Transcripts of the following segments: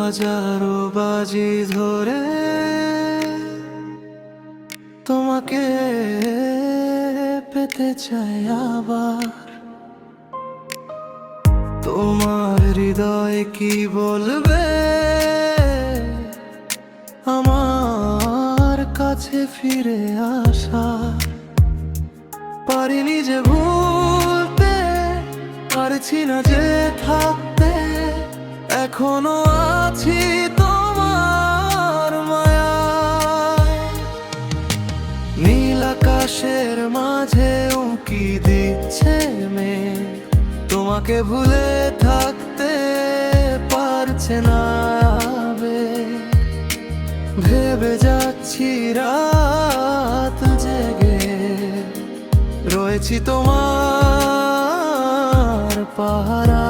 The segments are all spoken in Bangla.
হাজারো বাজি ধরে তোমাকে পেতে চাই আবার। তোমার হৃদয় কি বলবে আমার কাছে ফিরে আসা? পারিনি যে ভুলতে, পারছি না যে থাকতে, এখনো আছি তোমার মায়ায়। নীল আকাশের মাঝে উঁকি দিচ্ছে মেঘ, তোমাকে ভুলে থাকতে পারছে না আবেগ। ভেবে যাচ্ছি রাত জেগে, রয়েছি তোমার পাহারা,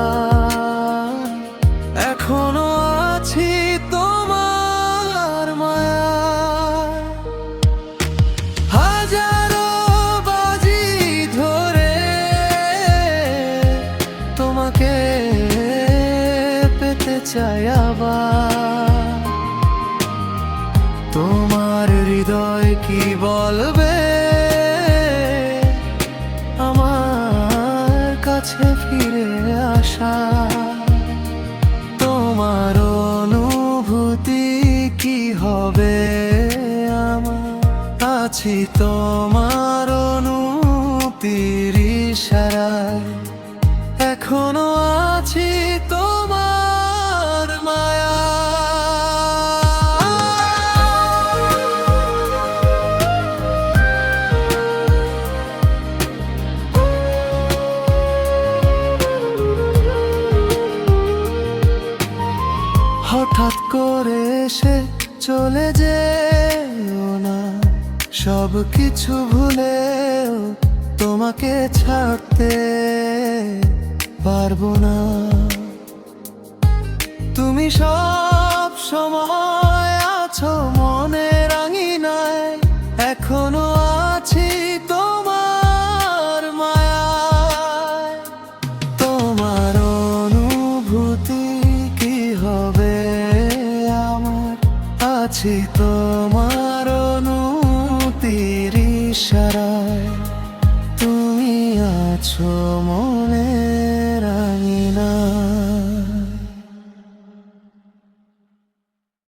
এখনো আছি তোমার মায়ায়। হাজারো বাজি ধরে তোমাকে পেতে চাই আবার। তোমার হৃদয় কি বলবে আমার কাছে ফিরে আসা? তোমার অনুভূতি কি হবে আমার? আছি তোমার অনুভূতির ইশারায়, এখনো আছি তোমার মায়া। হঠাৎ করে এসে চলে যেও না, সব কিছু ভুলেও তোমাকে ছাড়তে পারবো না। তুমি সব সময় আছো মনের আঙিনায়, এখনো আছি তোমার মায়ায়। তোমার অনুভূতি কি হবে আমার? আছি তোমার অনুভূতির ইশারা।